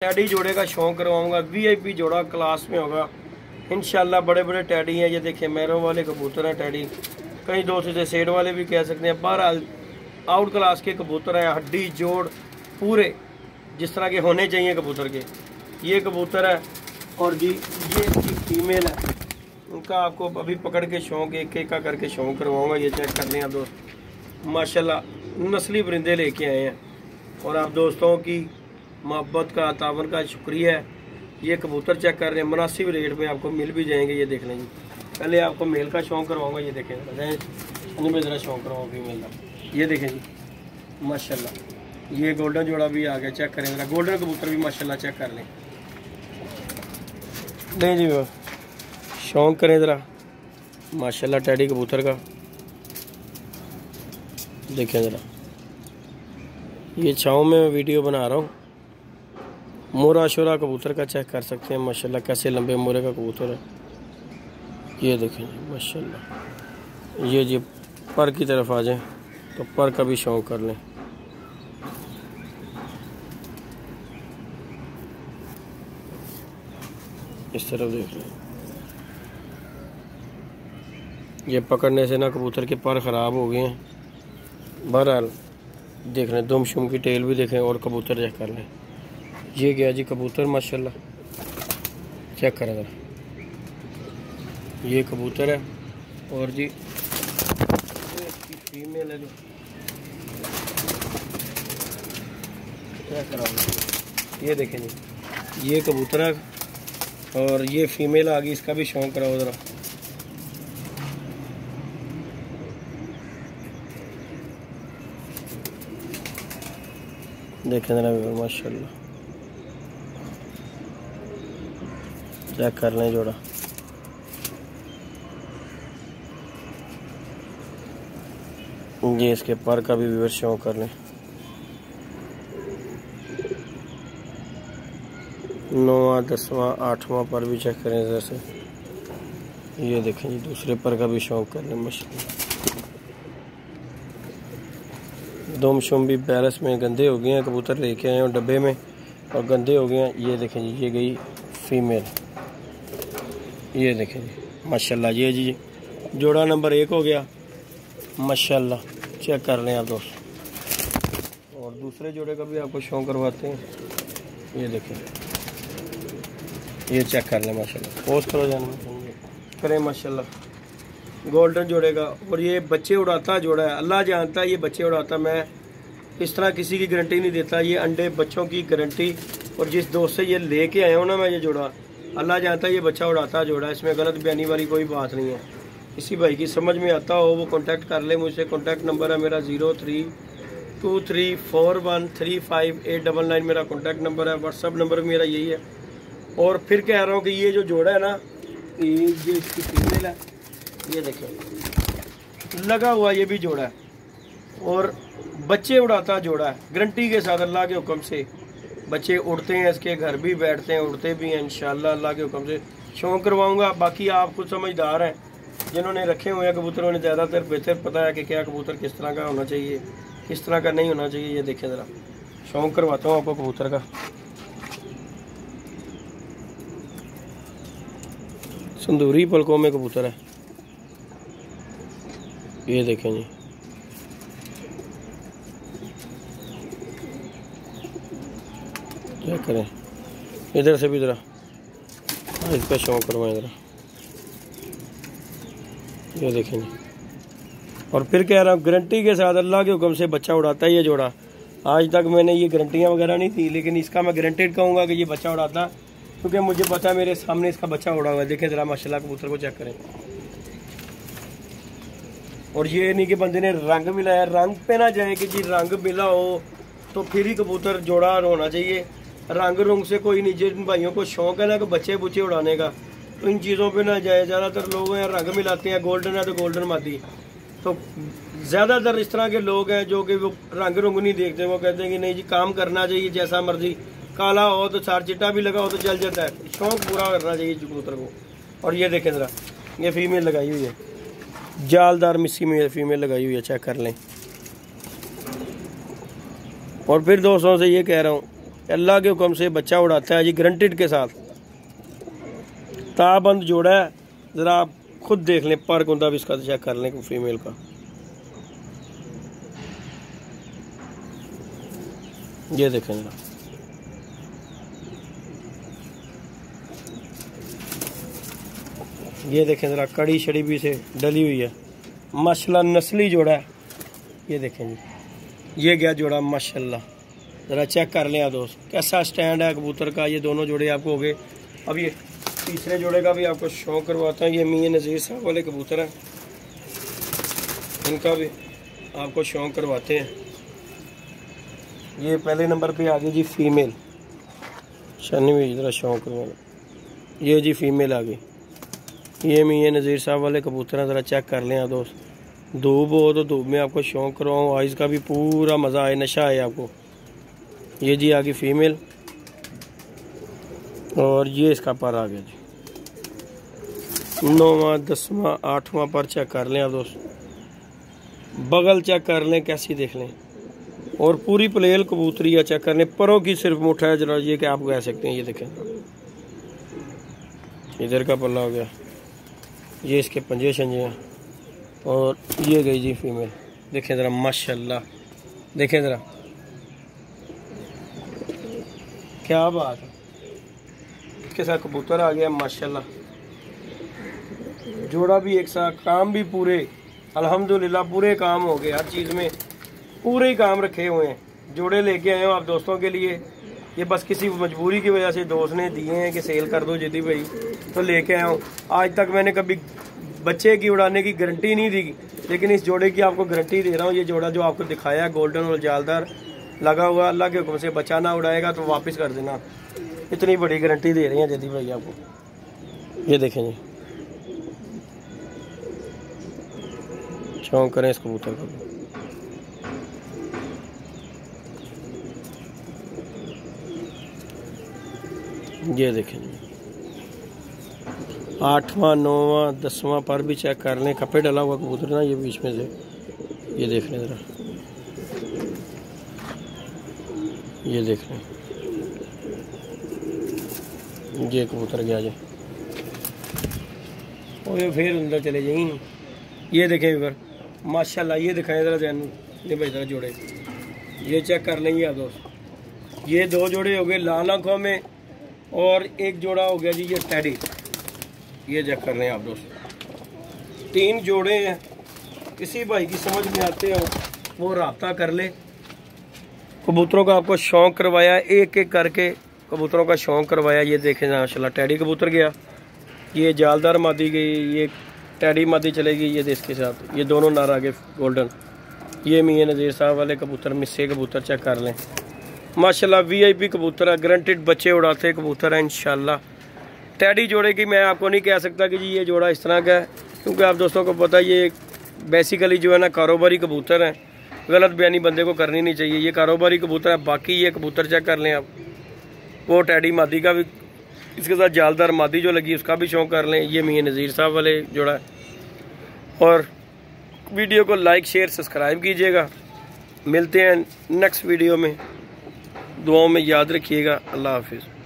Teddy जोड़े का शौक करवाऊंगा। वीआईपी जोड़ा क्लास में होगा इंशाल्लाह। बड़े बड़े टैडी हैं, ये देखिए मैरों वाले कबूतर हैं टैडी, कई दोस्त इसे सेड वाले भी कह सकते हैं। बहरहाल आउट क्लास के कबूतर हैं, हड्डी जोड़ पूरे जिस तरह के होने चाहिए कबूतर के। ये कबूतर है और जी ये इसकी फीमेल है। उनका आपको अभी पकड़ के शौक एक एक का करके शौक करवाऊंगा। ये चेक कर लें आप दोस्त, माशाल्लाह नस्ली परिंदे लेके आए हैं। और आप दोस्तों की मोहब्बत का तावन का शुक्रिया है। ये कबूतर चेक कर रहे हैं, मुनासिब रेट में आपको मिल भी जाएंगे। ये देख लें जी, पहले आपको मेल का शौक करवाऊंगा। ये देखें में ज़रा शौक करवाऊँ फीमेल का। ये देखें जी माशाल्लाह, ये गोल्डन जोड़ा भी आ गया। चेक करें ज़रा, गोल्डन कबूतर भी माशाल्लाह चेक कर लें। नहीं जी शौक करें ज़रा माशाल्लाह टैडी कबूतर का। देखें ज़रा, ये छाँव में मैं वीडियो बना रहा हूँ। मोरा शोरा कबूतर का चेक कर सकते हैं माशाल्लाह, कैसे लंबे मोरे का कबूतर है। ये देखें माशाल्लाह। ये जी पर की तरफ आ जाए तो पर का भी शौक कर लें। इस तरफ देख लें, ये पकड़ने से ना कबूतर के पर ख़राब हो गए हैं। बहरहाल देख लें, दुम शुम की टेल भी देखें और कबूतर चेक कर लें। ये गया जी कबूतर माशाल्लाह, चेक करें ज़रा। ये कबूतर है और जी इसकी फीमेल है जो चेक कराओ। ये देखें जी ये कबूतर है और ये फीमेल आ गई, इसका भी शौक कराओ ज़रा। देखें ज़रा माशाल्लाह, चेक कर लें जोड़ा। ये इसके पर का भी व्यूअर शो कर लें। 9वां 10वां 8वां पर भी चेक करें जैसे। ये देखें जी दूसरे पर का भी शौक कर लें माशाल्लाह। दुम शुम भी पैरस में गंदे हो गए हैं, कबूतर लेके आए हैं डब्बे में और गंदे हो गए हैं। ये देखें जी ये गई फीमेल। ये देखें जी माशाल्लाह, ये जी जोड़ा नंबर 1 हो गया माशाल्लाह। चेक कर लें आप दोस्त, और दूसरे जोड़े का भी आपको शौक करवाते हैं। ये देखें, ये चेक कर लें माशाल्लाह। पोस्ट करो जाने करें माशाल्लाह गोल्डन जोड़े का। और ये बच्चे उड़ाता जोड़ा है, अल्लाह जानता है ये बच्चे उड़ाता। मैं इस तरह किसी की गारंटी नहीं देता, ये अंडे बच्चों की गारंटी। और जिस दोस्त से ये लेके आया हूँ ना मैं, ये जोड़ा अल्लाह जानता है ये बच्चा उड़ाता जोड़ा। इसमें गलत बयानी वाली कोई बात नहीं है। किसी भाई की समझ में आता हो वो कांटेक्ट कर ले मुझसे। कांटेक्ट नंबर है मेरा 0323413589 मेरा कांटेक्ट नंबर है। व्हाट्सअप नंबर मेरा यही है। और फिर कह रहा हूँ कि ये जो जोड़ा है ना, ये इसकी फीमेल है। ये देखो लगा हुआ ये भी जोड़ा है और बच्चे उड़ाता जोड़ा है, गारंटी के साथ अल्लाह के हुक्म से। बच्चे उड़ते हैं, इसके घर भी बैठते हैं, उड़ते भी हैं इंशाल्लाह अल्लाह के हुक्म से। शौक करवाऊंगा। बाकी आप खुद समझदार हैं, जिन्होंने रखे हुए हैं कबूतरों ने ज़्यादातर बेहतर पता है कि क्या कबूतर किस तरह का होना चाहिए, किस तरह का नहीं होना चाहिए। ये देखें ज़रा, शौक करवाता हूँ आपको कबूतर का। संदूरी पलकों में कबूतर है। ये देखें जी चेक करें, इधर से भी ज़रा इसका शौक करवाएं ज़रा। ये देखें जी, और फिर कह रहा हूँ गारंटी के साथ अल्लाह के हुक्म से बच्चा उड़ाता है ये जोड़ा। आज तक मैंने ये गारंटियाँ वगैरह नहीं थी, लेकिन इसका मैं गारंटेड कहूँगा कि ये बच्चा उड़ाता, क्योंकि मुझे पता है मेरे सामने इसका बच्चा उड़ा हुआ है। देखें ज़रा माशाल्लाह कबूतर को चेक करें। और ये नहीं कि बंदे ने रंग मिलाया, रंग पे ना जाए कि जी रंग मिला हो तो फिर ही कबूतर जोड़ा होना चाहिए। रंग रुंग से कोई नहीं। जिन भाइयों को शौक है ना कि बच्चे बुच्चे उड़ाने का, तो इन चीज़ों पे ना जाए। ज़्यादातर लोग हैं रंग मिलाते हैं, गोल्डन है तो गोल्डन मादी। तो ज़्यादातर इस तरह के लोग हैं जो कि वो रंग रुंग नहीं देखते। वो कहते हैं कि नहीं जी काम करना चाहिए जैसा मर्जी, काला हो तो सार चिट्टा भी लगा हो तो चल जाता है। शौक पूरा करना चाहिए कबूतर को। और ये देखें ज़रा, ये फीमेल लगाई हुई है, जालदार मिस्सी में फीमेल लगाई हुई है, चेक कर लें। और फिर दोस्तों से ये कह रहा हूँ अल्लाह के हुक्म से बच्चा उड़ाता है जी, गारंटेड के साथ। ताबंद जोड़ा है, ज़रा आप खुद देख लें, पर कुंदा भी इसका चेक कर लें फीमेल का। ये देखें जरा, ये देखें ज़रा, कड़ी शड़ी भी से डली हुई है माशाल्लाह, नस्ली जोड़ा है। ये देखें जी, ये गया जोड़ा माशाल्लाह, ज़रा चेक कर लें आप दोस्त, कैसा स्टैंड है कबूतर का। ये दोनों जोड़े आपको हो गए। अब ये तीसरे जोड़े का भी आपको शौक करवाता है। ये मियां नज़ीर साहब वाले कबूतर हैं, इनका भी आपको शौक करवाते हैं। ये पहले नंबर पे आ गई जी फीमेल, शनि भी ज़रा शौक करवा। ये जी फीमेल आ गई। ये मियां नज़ीर साहब वाले कबूतर हैं, ज़रा चेक कर लें आप दोस्त। धूप हो तो धूप में आपको शौक करवाऊँ, आइज़ का भी पूरा मज़ा आए, नशा आए आपको। ये जी आ गई फीमेल, और ये इसका पर आ गया जी 9वां 10वां 8वां पर चेक कर लें आप दोस्त। बगल चेक कर लें कैसी, देख लें, और पूरी प्लेल कबूतरी है, चेक कर लें। परों की सिर्फ मुठा है जरा, ये क्या आप कह सकते हैं। ये देखें, इधर का पल्ला हो गया, ये इसके पंजे शंजे हैं, और ये गई जी फीमेल। देखें ज़रा माशाल्लाह, देखें ज़रा क्या बात है, इसके साथ कबूतर आ गया माशाल्लाह। जोड़ा भी एक साथ, काम भी पूरे अल्हम्दुलिल्लाह पूरे काम हो गए, हर चीज़ में पूरे ही काम रखे हुए हैं। जोड़े लेके आए हो आप दोस्तों के लिए, ये बस किसी मजबूरी की वजह से दोस्त ने दिए हैं कि सेल कर दो जिद्दी भाई, तो लेके आया हूँ। आज तक मैंने कभी बच्चे की उड़ाने की गारंटी नहीं दी, लेकिन इस जोड़े की आपको गारंटी दे रहा हूँ। ये जोड़ा जो आपको दिखाया है गोल्डन और जालदार लगा हुआ, अल्लाह के हुक्म से बच्चा ना उड़ाएगा तो वापस कर देना, इतनी बड़ी गारंटी दे रही हैं जदी भाई आपको। ये देखें जी, शौक करें इस कबूतर को। ये देखें जी, 8वां 9वां 10वां पर भी चेक कर लें। कपड़े डला हुआ कबूतर ना, ये बीच में से, ये देख लें ज़रा, ये देख लें, ये कबूतर गया जी, और ये फिर अंदर चले जाएंगे। ये देखें इधर माशाल्लाह, ये दिखाएं ज़रा जैन, ये भाई ज़रा जोड़े, ये चेक कर लेंगे आप दोस्त। ये 2 जोड़े हो गए लाल आँखों में, और एक जोड़ा हो गया जी ये टैडी, ये चेक कर लें आप दोस्त। 3 जोड़े हैं, किसी भाई की समझ में आते हो वो राब्ता कर ले। कबूतरों का आपको शौक करवाया, एक एक करके कबूतरों का शौक करवाया। ये देखें माशाल्लाह, टैडी कबूतर गया, ये जालदार मादी गई, ये टैडी मादी चलेगी, ये इसके साथ ये दोनों नार आगे गोल्डन। ये मियां नज़ीर साहब वाले कबूतर, मिस्से कबूतर चेक कर लें माशाल्लाह, VIP कबूतर है, गारंटेड बच्चे उड़ाते कबूतर है इंशाल्लाह। टैडी जोड़े की मैं आपको नहीं कह सकता कि जी ये जोड़ा इस तरह का है, क्योंकि आप दोस्तों को पता ये बेसिकली जो है ना कारोबारी कबूतर है, गलत बयानी बंदे को करनी नहीं चाहिए। ये कारोबारी कबूतर है। बाकी ये कबूतर चेक कर लें आप, वो टैडी मादी का भी, इसके साथ जालदार मादी जो लगी उसका भी शौक कर लें। ये मियां नज़ीर साहब वाले जोड़ा है। और वीडियो को लाइक शेयर सब्सक्राइब कीजिएगा। मिलते हैं नेक्स्ट वीडियो में, दुआओं में याद रखिएगा। अल्लाह हाफिज़।